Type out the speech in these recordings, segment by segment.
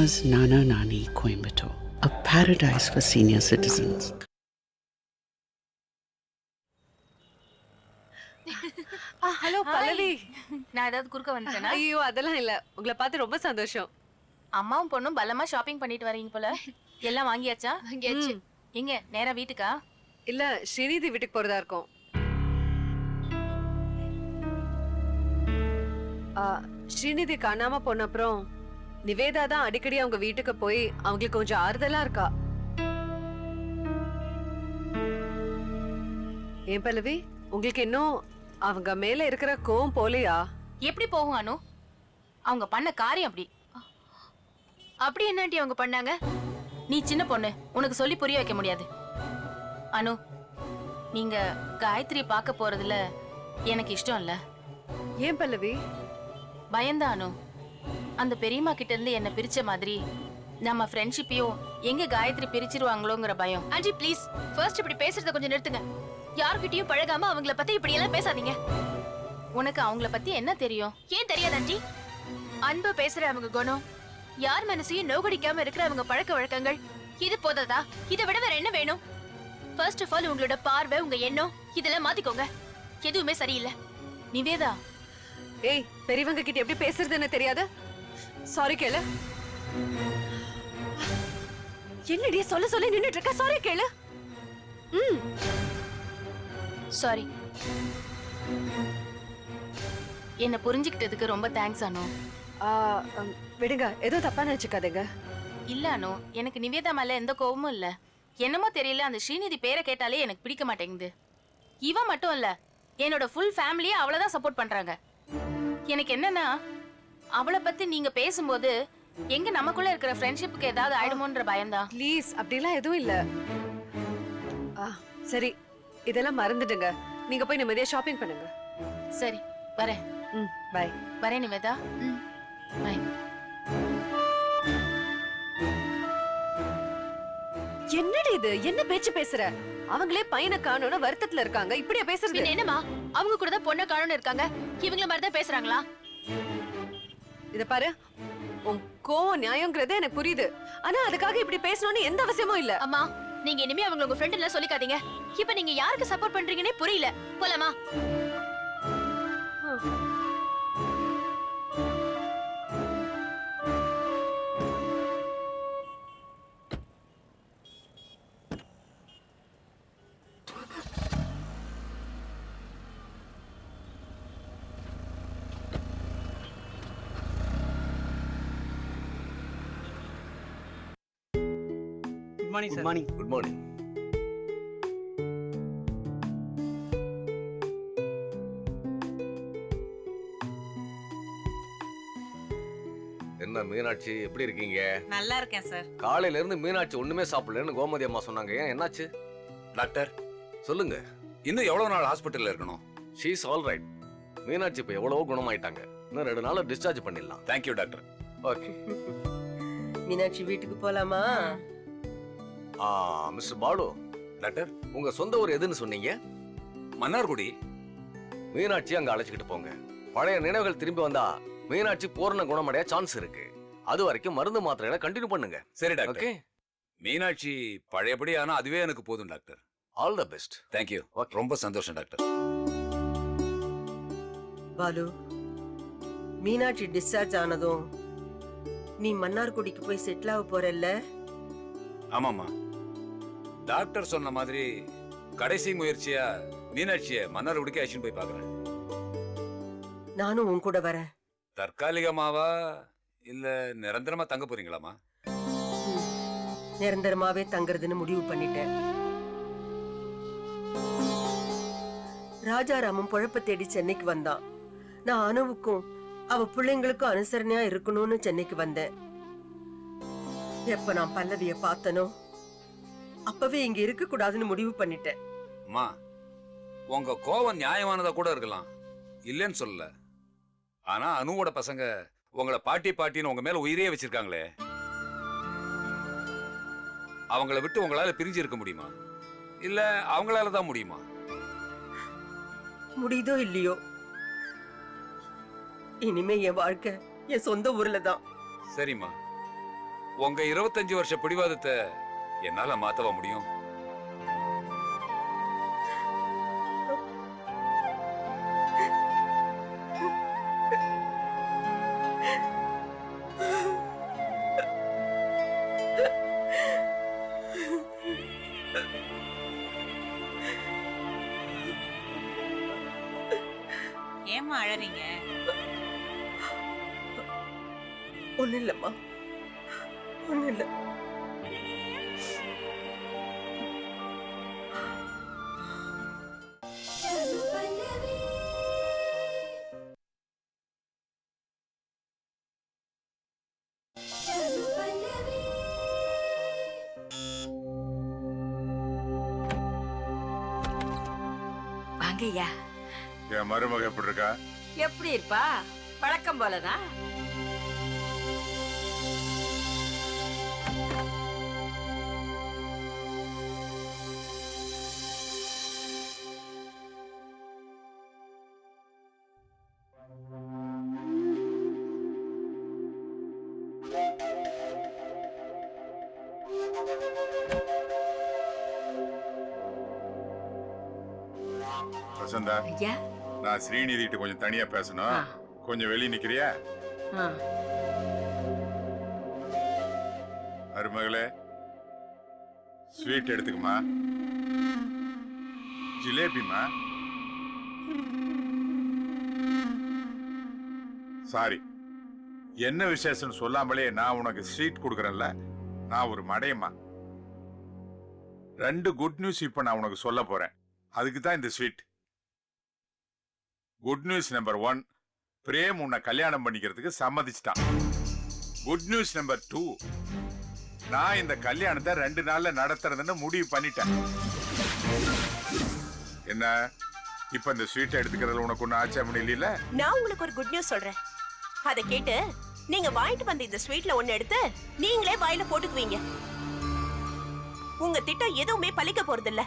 Nana's Nana Nani Coimbatore, a paradise for senior citizens. Hello Pallavi. நான் ஏதாவது குறுக்க வந்துட்டேனா? ஐயோ அதெல்லாம் இல்ல. உங்களை பார்த்து ரொம்ப சந்தோஷம். அம்மாவும் பொண்ணும் பலமா ஷாப்பிங் பண்ணிட்டு வரீங்க போல. எல்லாம் வாங்கியாச்சா? வாங்கியாச்சு. எங்க நேரா வீட்டுக்கா? இல்ல ஸ்ரீநிதி வீட்டுக்கு போறதா இருக்கும். ஸ்ரீநிதி காணாம போன அப்புறம் நிவேதா தான் அடிக்கடி அவங்க வீட்டுக்கு போய் அவங்களுக்கு கொஞ்சம் ஆறுதலா இருக்கா. ஏன் பல்லவி, உங்களுக்கு இன்னும் அவங்க மேல இருக்கிற கோவம் போலையா? எப்படி போகும் அனு? அவங்க பண்ண காரியம் அப்படி. அப்படி என்னாண்டி அவங்க பண்ணாங்க? நீ சின்ன பொண்ணு, உனக்கு சொல்லி புரிய வைக்க முடியாது. அனு, நீங்க காயத்ரி பார்க்க போறதுல எனக்கு இஷ்டம் இல்ல. ஏன் பல்லவி? பயந்தா அனு. அந்த பெரியம்மா கிட்ட இருந்து என்ன பிரிச்ச மாதிரி நம்ம ஃப்ரெண்ட்ஷிப்பையும் எங்க காயத்ரி பிரிச்சிருவாங்களோங்கிற பயம். ஆண்டி ப்ளீஸ், ஃபர்ஸ்ட் இப்படி பேசுறத கொஞ்சம் நிறுத்துங்க. யார்கிட்டயும் பழகாம அவங்கள பத்தி இப்படி எல்லாம் பேசாதீங்க. உனக்கு அவங்கள பத்தி என்ன தெரியும்? ஏன் தெரியாது ஆண்டி? அன்பு பேசுற அவங்க குணம், யார் மனசையும் நோகடிக்காம இருக்கிற அவங்க பழக்க வழக்கங்கள், இது போதாதா? இதை விட வேற என்ன வேணும்? ஃபர்ஸ்ட் ஆஃப் ஆல் உங்களோட பார்வை, உங்க எண்ணம் இதெல்லாம் மாத்திக்கோங்க. எதுவுமே சரியில்லை. நிவேதா, ஏய், பெரியவங்க கிட்ட எப்படி பேசுறதுன்னு தெரியாது? சாரி கேளு. என்னடி சொல்ல சொல்ல நின்னுட்டு இருக்க? சாரி கேளு. சாரி. என்ன புரிஞ்சுக்கிட்டதுக்கு ரொம்ப தேங்க்ஸ் அனு. விடுங்க, ஏதோ தப்பா நினைச்சுக்காதீங்க. இல்ல அனு, எனக்கு நிவேதா மேல எந்த கோவமும் இல்ல. என்னமோ தெரியல, அந்த ஸ்ரீநிதி பேரை கேட்டாலே எனக்கு பிடிக்க மாட்டேங்குது. இவ மட்டும் இல்ல, என்னோட ஃபுல் ஃபேமிலியே அவளதான் சப்போர்ட் பண்றாங்க. எனக்கு என்னன்னா, அவளை பத்தி நீங்க பேசும்போது எங்க நமக்குள்ள இருக்கிற ஃப்ரெண்ட்ஷிப்புக்கு ஏதாவது ஆயிடுமோன்ற பயம்தான். ப்ளீஸ், அப்படிலாம் எதுவும் இல்ல. சரி, இதெல்லாம் மறந்துடுங்க. நீங்க போய் நிம்மதியா ஷாப்பிங் பண்ணுங்க. சரி, வரேன். பை. வரேன் நிவேதா. பை. என்னடி இது? என்ன பேச்சு பேசுற? அவங்களே பையனை காணோம்னு வருத்தத்துல இருக்காங்க. இப்படியா பேசுறது? என்னமா அவங்க கூட தான் பொண்ணை காணோம்னு இருக்காங்க. இவங்கள மாதிரி தான் பேசுறாங்களா? இத பாரு, உன் கோவம் நியாயம்ங்கிறது எனக்கு புரியுது. ஆனா அதுக்காக இப்படி பேசணும்னு எந்த அவசியமும் இல்ல. அம்மா, நீங்க இனிமே அவங்க உங்க ஃப்ரெண்ட் எல்லாம் சொல்லிக்காதீங்க. இப்ப நீங்க யாருக்கு சப்போர்ட் பண்றீங்கன்னே புரியல. போலாமா? Good morning, sir. Good morning. Good morning. என்ன மீனாட்சி, எப்படி இருக்கீங்க? நல்லா இருக்கேன் சார். காலையில இருந்து மீனாட்சி ஒண்ணுமே சாப்பிடலன்னு கோமதி அம்மா சொன்னாங்க. ஏன், என்னாச்சு? டாக்டர், சொல்லுங்க. இன்னும் எவ்வளவு நாள் ஹாஸ்பிட்டல்ல இருக்கணும்? She is all right. Meenakshi இப்ப எவ்வளவோ குணமாயிட்டாங்க. இன்னும் 2 நாள்ல டிஸ்சார்ஜ் பண்ணிடலாம். Thank you doctor. ஓகே. மீனாட்சி வீட்டுக்கு போலாமா? மிஸ்டர் பாலு, டாக்டர், உங்க சொந்த ஊர் எதுன்னு சொன்னீங்க? மன்னார்குடி. மீனாட்சி அங்க அழைச்சிக்கிட்டு போங்க. பழைய நினைவுகள் திரும்பி வந்தா மீனாட்சி பூர்ண குணமடைய சான்ஸ் இருக்கு. அது வரைக்கும் மருந்து மாத்திரைகளை கண்டினியூ பண்ணுங்க. சரி டாக்டர். ஓகே. மீனாட்சி பழையபடி ஆனா அதுவே எனக்கு போதும் doctor. All the best. Thank you. Okay. ரொம்ப சந்தோஷம் டாக்டர். பாலு, மீனாட்சி டிஸ்சார்ஜ் ஆனதும் நீ மன்னார்குடிக்கு போய் செட்டில் ஆக போறல்ல? ஆமாமா, டாக்டர் சொன்ன மாதிரி கடைசி முயற்சியா மீனாட்சியை மன்னார்குடிக்கு அழைச்சிட்டு போய் பாக்குறேன். நானும் உன் கூட வரேன். தற்காலிகமாவா இல்ல நிரந்தரமா தங்க போறீங்களாமா? நிரந்தரமாவே தங்குறதுன்னு முடிவு பண்ணிட்டேன். ராஜாராமும் பொழப்ப தேடி சென்னைக்கு வந்தான். நான் அனுவுக்கும் அவ பிள்ளைங்களுக்கும் அனுசரணையா இருக்கணும்னு சென்னைக்கு வந்தேன். எப்ப நான் பல்லவிய பார்த்தனோ அப்பவே இங்க இருக்க கூடாதுன்னு முடிவு பண்ணிட்டேன். அம்மா, உங்க கோவம் நியாயமானதா கூட இருக்கலாம், இல்லைன்னு சொல்லல. ஆனா அனுவோட பசங்க உங்களை பாட்டி பாட்டின்னு உங்க மேல உயிரே வச்சிருக்காங்களே, அவங்கள விட்டு உங்களால பிரிஞ்சு இருக்க முடியுமா? இல்ல அவங்களால தான் முடியுமா? முடியுதோ இல்லையோ, இனிமே என் வாழ்க்கை என் சொந்த ஊர்ல தான். சரிம்மா, உங்க 25 வருஷ பிடிவாதத்தை என்னால மாத்தவா முடியும்? ஏம்மா அழறீங்க? ஒண்ணும் இல்லம்மா, ஒண்ணும் இல்ல. வாங்கய்யா. என் மருமக எப்படி இருக்கா? எப்படி இருப்பா? வழக்கம் போலதான். வசந்தா, ஐயா. நான் ஸ்ரீநிதிட்ட கொஞ்சம் தனியா பேசணும். கொஞ்சம் வெளியே நிக்கிறியா? மருமகளே, ஸ்வீட் எடுத்துக்குமா. ஜிலேபிமா. சாரி, என்ன விசேஷம் சொல்லாமலே நான் உனக்கு ஸ்வீட் கொடுக்கறேன்ல, நான் ஒரு மடையம்மா. 2 குட் நியூஸ் இப்ப நான் உனக்கு சொல்ல போறேன். அதுக்கு தான் இந்த sweet. Good news number 1, Prem உன்னை கல்யாணம் பண்ணிக்கிறதுக்கு சம்மதிச்சிட்டான். குட் நியூஸ் நம்பர் 2, நான் இந்த கல்யாணத்தை 2 நாள்ல நடத்துறதுன்னு முடிவு பண்ணிட்டேன். என்ன இப்ப இந்த ஸ்வீட் எடுத்துக்கிறதுல உனக்கு ஒன்னும் ஆட்சேபம் இல்ல? நான் உங்களுக்கு ஒரு குட் நியூஸ் சொல்றேன். அதை கேட்டு நீங்க வாங்கிட்டு வந்த இந்த ஸ்வீட்ல ஒன்னு எடுத்து நீங்களே வாயில போட்டுக்குவீங்க. உங்க திட்டம் எதுவுமே பலிக்க போறது இல்ல.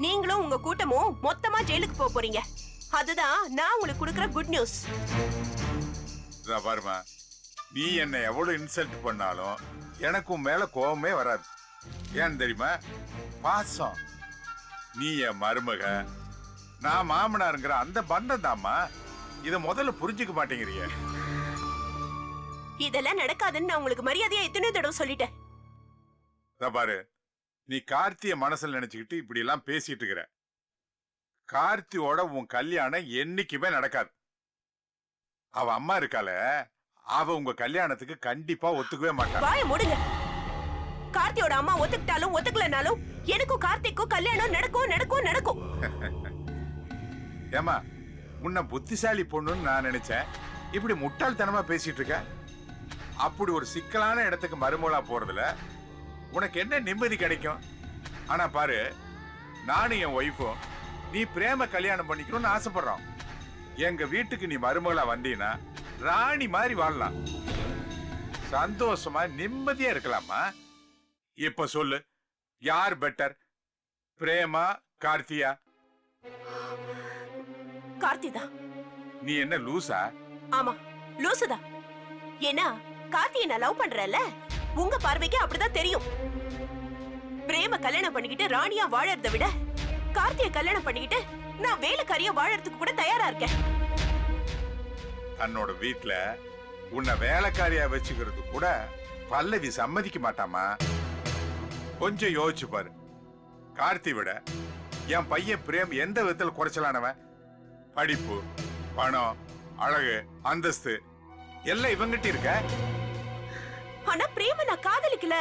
நீங்களும் உங்க கூட்டமும் மொத்தமா ஜெயிலுக்கு போக போறீங்க. அதுதான் நான் உங்களுக்கு கொடுக்கிற குட் நியூஸ். பாருமா, நீ என்ன எவ்வளவு இன்சல்ட் பண்ணாலும் எனக்கும் மேல கோபமே வராது. ஏன் தெரியுமா? பாசம். நீ என் மருமக, நான் மாமனாருங்கிற அந்த பந்தம் தாம்மா. இத முதல்ல புரிஞ்சுக்க மாட்டேங்கிறிய. இதெல்லாம் நடக்காதுன்னு நான் உங்களுக்கு மரியாதையா எத்தனை தடவை சொல்லிட்டேன். பாரு, நீ கார்த்திய மனசுல நினைச்சுக்கிட்டு இப்படி எல்லாம் பேசிட்டு இருக்கிற. கார்த்தியோட உன் கல்யாணம் என்னைக்குமே நடக்காது. அவ அம்மா இருக்கால, அவ உங்க கல்யாணத்துக்கு கண்டிப்பா ஒத்துக்கவே மாட்டா. வாய மூடுங்க. கார்த்தியோட அம்மா ஒத்துக்கிட்டாலும் ஒத்துக்கலனாலும் எனக்கும் கார்த்திக்கும் கல்யாணம் நடக்கும். ஏமா, உன்னை புத்திசாலி பொண்ணுன்னு நான் நினைச்சேன். இப்படி முட்டாள்தனமா பேசிட்டு இருக்க. அப்படி ஒரு சிக்கலான இடத்துக்கு மருமகளா போறதுல உனக்கு என்ன நிம்மதி கிடைக்கும்? ஆனா பாரு, நானும் என் ஒய்ஃபும் நீ பிரேம கல்யாணம் பண்ணிக்கணும்னு ஆசைப்படுறோம். எங்க வீட்டுக்கு நீ மருமகளா வந்தீன்னா ராணி மாதிரி வாழலாம், சந்தோஷமா நிம்மதியா இருக்கலாமா. இப்ப சொல்லு, யார் பெட்டர், பிரேமா கார்த்தியா? கார்த்திதா. நீ என்ன லூசா? ஆமா, லூசுதான். ஏன்னா கார்த்தியை நான் லவ் பண்றேன்ல, உங்க பார்வைக்கு அப்படிதான் தெரியும். பிரேம கல்யாணம் பண்ணிக்கிட்டு ராணியா வாழறதை விட கார்த்தியை கல்யாணம் பண்ணிக்கிட்டு நான் வேலைக்காரியா வாழறதுக்கு கூட தயாரா இருக்கேன். தன்னோட வீட்டுல உன்னை வேலைக்காரியா வச்சுக்கிறது கூட பல்லவி சம்மதிக்க மாட்டாமா. கொஞ்சம் யோசிச்சு பாரு. கார்த்தி விட என் பையன் பிரேம் எந்த விதத்துல குறைச்சலானவன்? படிப்பு, பணம், அழகு, அந்தஸ்து எல்லாம் இவங்கிட்ட இருக்க. ஆனா பிரேம நான் காதலிக்கல.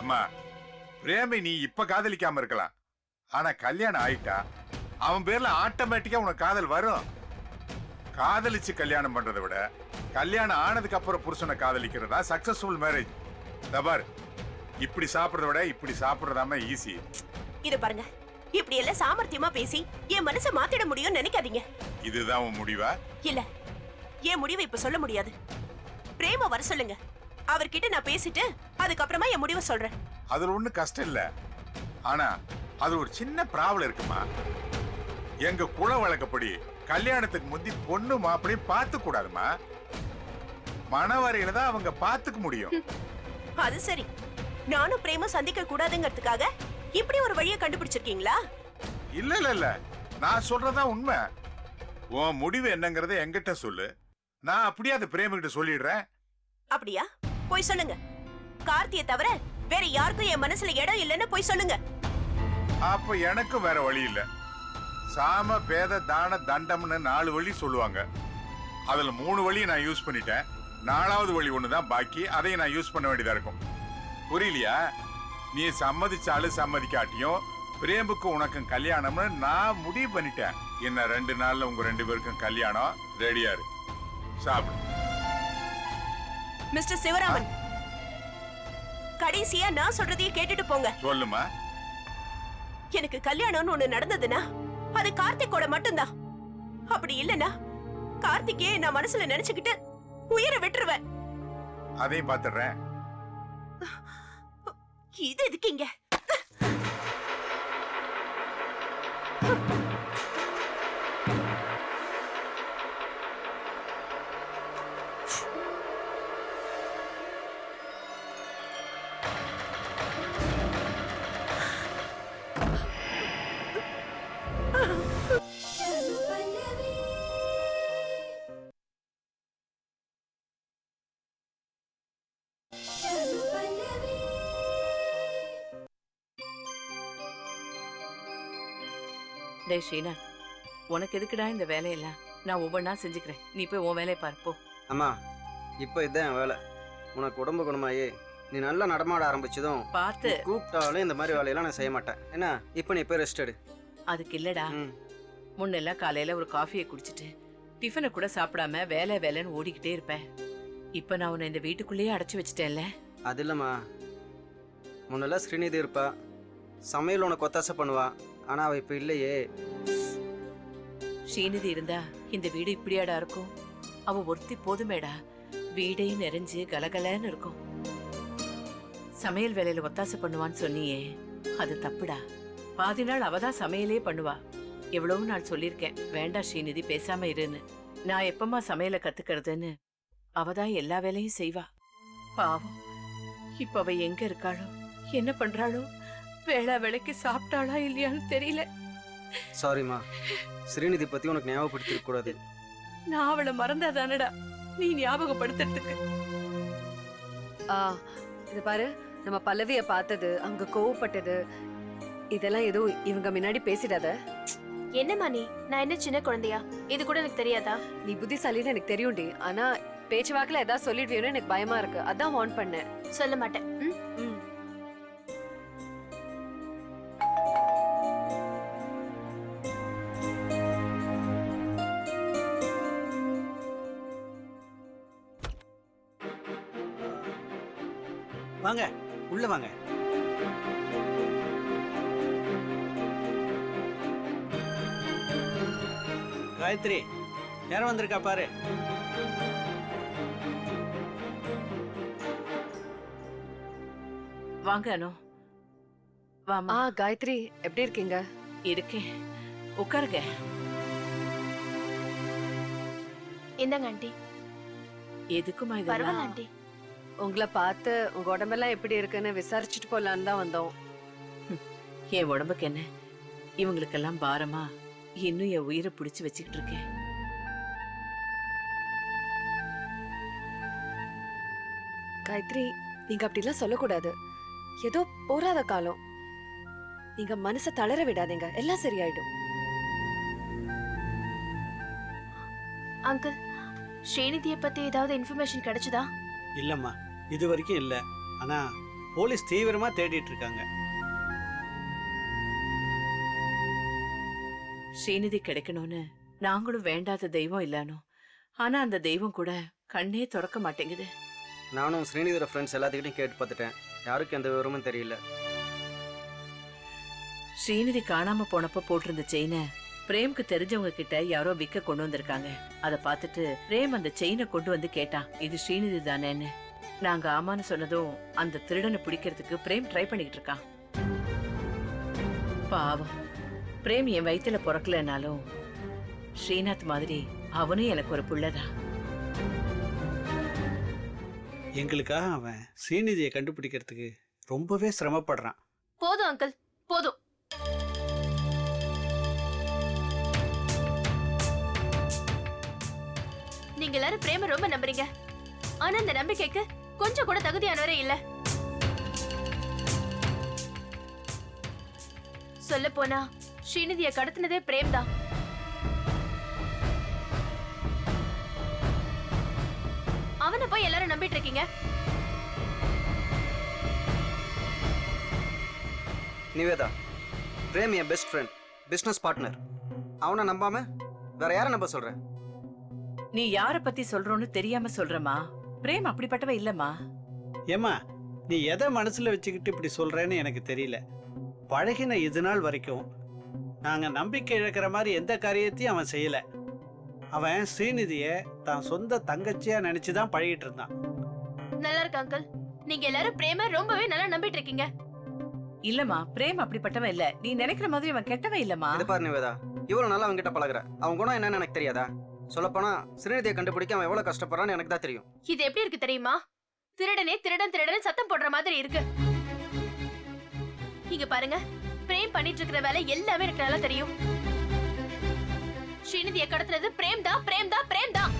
அம்மா, பிரேமை நீ இப்ப காதலிக்காம இருக்கலாம். ஆனா கல்யாணம் ஆயிட்டா அவன் பேர்ல ஆட்டோமேட்டிக்கா உனக்கு காதல் வரும். காதலிச்சு கல்யாணம் பண்றதை விட கல்யாணம் ஆனதுக்கு அப்புறம் புருஷனை காதலிக்கிறதா சக்சஸ்ஃபுல் மேரேஜ். தபார், இப்படி சாப்பிடுறத விட இப்படி சாப்பிடுறதாம ஈஸி. இது பாருங்க, இப்படி எல்லாம் சாமர்த்தியமா பேசி என் மனசை மாத்திட முடியும்னு நினைக்காதீங்க. இதுதான் உன் முடிவா? இல்ல, என் முடிவை இப்ப சொல்ல முடியாது. பிரேம வர சொல்லுங்க, அவர்கிட்ட நான் பேசிட்டு அதுக்கப்புறமா என் முடிவை சொல்றேன். அதுல ஒண்ணு கஷ்டம் இல்ல. ஆனா அது ஒரு சின்ன ப்ராப்ளம் இருக்குமா. எங்க குல வழக்கப்படி கல்யாணத்துக்கு முந்தி பொண்ணு மாப்பிளையும் பார்த்து கூடாதுமா. மனவரையில தான் அவங்க பாத்துக்க முடியும். அது சரி, நானும் பிரேமும் சந்திக்க கூடாதுங்கிறதுக்காக இப்படி ஒரு வழியை கண்டுபிடிச்சிருக்கீங்களா? இல்ல இல்ல இல்ல, நான் சொல்றதா உண்மை. உன் முடிவு என்னங்கறத என்கிட்ட சொல்லு, நான் அப்படியே அதை பிரேமுகிட்ட சொல்லிடுறேன். அப்படியா? போய் சொல்லுங்க. கார்த்தியை தவிர வேற யாருக்கும் என் மனசுல இடம் இல்லைன்னு போய் சொல்லுங்க. அப்ப எனக்கும் வேற வழி இல்ல. சாம பேத தான தண்டம்னு 4 வழி சொல்லுவாங்க. அதுல 3 வழியை நான் யூஸ் பண்ணிட்டேன். 4வது வழி ஒண்ணுதான் பாக்கி. அதையும் நான் யூஸ் பண்ண வேண்டியதா இருக்கும். புரியலையா? நீ சம்மதிச்சாலும் சம்மதிக்காட்டியும் பிரேமுக்கு உனக்கும் கல்யாணம்னு நான் முடிவு பண்ணிட்டேன். இன்னும் 2 நாள்ல உங்க 2 பேருக்கும் கல்யாணம். ரெடியா இரு, சாப்பிடு. மிஸ்டர் சிவராமன், கடைசியா நான் சொல்றதையே கேட்டுட்டு போங்க. சொல்லுமா. எனக்கு கல்யாணம்னு ஒண்ணு நடந்ததுன்னா அது கார்த்திகோட மட்டும்தான். அப்படி இல்லனா கார்த்திகே நான் மனசுல நினைச்சுக்கிட்டு உயிரை விட்டுருவேன். அதையும் பாத்துறேன். இது எதுக்குங்க? டேய் ஸ்ரீநாத், உனக்கு எதுக்குடா இந்த வேலையெல்லாம்? நான் ஒவ்வொன்றா செஞ்சுக்கிறேன், நீ போய் உன் வேலையை பார்ப்போ. அம்மா, இப்போ இதுதான் என் வேலை. உனக்கு உடம்பு குணமாயி நீ நல்லா நடமாட ஆரம்பிச்சதும் பார்த்து கூப்பிட்டாலும் இந்த மாதிரி வேலையெல்லாம் நான் செய்ய மாட்டேன். என்ன, இப்போ நீ போய் ரெஸ்ட் எடு. அதுக்கு இல்லடா, முன்னெல்லாம் காலையில ஒரு காஃபியை குடிச்சிட்டு டிஃபனை கூட சாப்பிடாம வேலை வேலைன்னு ஓடிக்கிட்டே இருப்பேன். இப்போ நான் உன்னை இந்த வீட்டுக்குள்ளேயே அடைச்சி வச்சுட்டேன்ல. அது இல்லைம்மா, முன்னெல்லாம் ஸ்ரீநிதி இருப்பா, சமையல் உனக்கு ஒத்தாசை பண்ணுவா. ஆனால் அவள் இப்போ இல்லையே. ஸ்ரீநிதி இருந்தா இந்த வீடு இப்படியாடா இருக்கும்? அவ ஒருத்தி போதுமேடா, வீடே நிறைஞ்சு கலகலன்னு இருக்கும். சமையல் வேலையில ஒத்தாசை பண்ணுவான்னு சொன்னியே, அது தப்புடா. பாதி நாள் அவதான் சமையலே பண்ணுவா. எவ்வளவு நாள் சொல்லியிருக்கேன், வேண்டாம் ஸ்ரீநிதி பேசாம இருன்னு. நான் எப்பமா சமையலை கத்துக்கிறதுன்னு அவதான் எல்லா வேலையும் செய்வா. பாவம், இப்ப அவ எங்க இருக்காளோ, என்ன பண்றாளோ, வேளா வேலைக்கு சாப்பிட்டாளா இல்லையான்னு தெரியல. சாரிம்மா, ஸ்ரீநிதி பத்தி உனக்கு ஞாபகப்படுத்திருக்க கூடாது. நான் அவளை மறந்தாதானடா நீ ஞாபகப்படுத்துறதுக்கு. இது பாரு, நம்ம பல்லவிய பார்த்தது, அவங்க கோவப்பட்டது, இதெல்லாம் எதுவும் இவங்க முன்னாடி பேசிடாத. என்னம்மா நீ? நான் என்ன சின்ன குழந்தையா? இது கூட எனக்கு தெரியாதா? நீ புத்திசாலின்னு எனக்கு தெரியும்டி. ஆனா பேச்சுவாக்குல ஏதாவது சொல்லிடுவியோன்னு எனக்கு பயமா இருக்கு. அதான் வார்ன் பண்ணேன். சொல்ல மாட்டேன். வாங்க, உள்ள வாங்க. காயத்ரி, யாரும் வந்திருக்கா பாரு. வாங்க அனு. வாமா. காயத்ரி, எப்படி இருக்கீங்க? இருக்கேன், உட்காருங்க. என்னங்க ஆண்டி? எதுக்குமா பரவாயில்ல இதெல்லாம்? ஆண்டி. உங்களை பார்த்து உங்க உடம்பெல்லாம் எப்படி இருக்குன்னு விசாரிச்சுட்டு போலான்னு தான் வந்தோம். என் உடம்புக்கு என்ன, இவங்களுக்கெல்லாம் பாரமா இன்னும் என் உயிரை பிடிச்சு வச்சுக்கிட்டு இருக்கேன். காயத்ரி, நீங்க அப்படிலாம் சொல்லக்கூடாது. ஏதோ போராத காலம். நீங்க மனசை தளர விடாதீங்க, எல்லாம் சரியாயிடும். அங்கிள், ஸ்ரீநிதியை பத்தி ஏதாவது இன்ஃபர்மேஷன் கிடைச்சதா? இல்லம்மா, இது வரைக்கும் இல்ல. ஆனா போலீஸ் தீவிரமா தேடிட்டு இருக்காங்க. ஸ்ரீநிதி கிடைக்கணும்னு நாங்களும் வேண்டாத தெய்வம் இல்லானோ, ஆனா அந்த தெய்வம் கூட கண்ணே திறக்க மாட்டேங்குது. நானும் ஸ்ரீநிதியோட ஃப்ரெண்ட்ஸ் எல்லாத்துக்கிட்டையும் கேட்டு பார்த்துட்டேன், யாருக்கும் எந்த விவரமும் தெரியல. ஸ்ரீநிதி காணாம போனப்ப போட்டிருந்த செயினை பிரேம்க்கு தெரிஞ்சவங்க கிட்ட யாரோ விற்க கொண்டு வந்திருக்காங்க. அதை பார்த்துட்டு பிரேம் அந்த செயினை கொண்டு வந்து கேட்டான், இது ஸ்ரீநிதி தானேன்னு. நாங்க ஆமான்னு சொன்னதும் அந்த திருடனை பிடிக்கிறதுக்கு பிரேம் ட்ரை பண்ணிக்கிட்டு இருக்கான். பாவம், பிரேம் என் வயித்துல பிறக்கலனாலும் ஸ்ரீநாத் மாதிரி அவனும் எனக்கு ஒரு புள்ளதான். எங்களுக்காக அவன் ஸ்ரீநிதியை கண்டுபிடிக்கிறதுக்கு ரொம்பவே சிரமப்படுறான். போதும் அங்கிள், போதும். நீங்க எல்லாரும் பிரேம ரொம்ப நம்புறீங்க. ஆனா இந்த நம்பிக்கைக்கு கொஞ்சம் கூட தகுதியானவரே இல்ல. சொல்ல போனா ஸ்ரீநிதியை கடத்தினதே பிரேம் தான். அவனை போய் எல்லாரும் நம்பிட்டு இருக்கீங்க. நிவேதா, பிரேம் என் பெஸ்ட் ஃப்ரெண்ட், பிசினஸ் பார்ட்னர். அவனை நம்பாம வேற யாரை நம்ப சொல்ற? நீ யார பத்தி சொல்றோன்னு தெரியாம சொல்றமா? பிரேம் அப்படிப்பட்டவ இல்லம்மா. ஏம்மா, நீ எதை மனசுல வச்சுக்கிட்டு இப்படி சொல்றேன்னு எனக்கு தெரியல. பழகின இது நாள் வரைக்கும் நாங்க நம்பிக்கை இழக்கிற மாதிரி எந்த காரியத்தையும் அவன் செய்யல. அவன் ஸ்ரீநிதியை தான் சொந்த தங்கச்சியா நினைச்சுதான் பழகிட்டு இருந்தான். நல்லா இருக்கு அங்கிள். நீங்க எல்லாரும் பிரேம ரொம்பவே நல்லா நம்பிட்டு இருக்கீங்க. இல்லம்மா, பிரேம் அப்படிப்பட்டவன் இல்ல. நீ நினைக்கிற மாதிரி அவன் கெட்டவன் இல்லம்மா. இது பாரு நிவேதா, இவ்வளவு நாளா அவன்கிட்ட பழகுற. அவன் குணம் என்னன்னு எனக்கு தெரியாதா? சொல்லப்போனா ஸ்ரீநிதியை கண்டுபிடிக்க அவன் எவ்வளவு கஷ்டப்படுறான்னு எனக்கு தான் தெரியும். இது எப்படி இருக்கு தெரியுமா? திருடனே திருடன் திருடன் சத்தம் போடுற மாதிரி இருக்கு. இங்க பாருங்க, பிரேம் பண்ணிட்டு இருக்கிற வேலை எல்லாமே எனக்கு நல்லா தெரியும். ஸ்ரீநிதியை கடத்துறது பிரேம் தான், பிரேம் தான், பிரேம் தான்.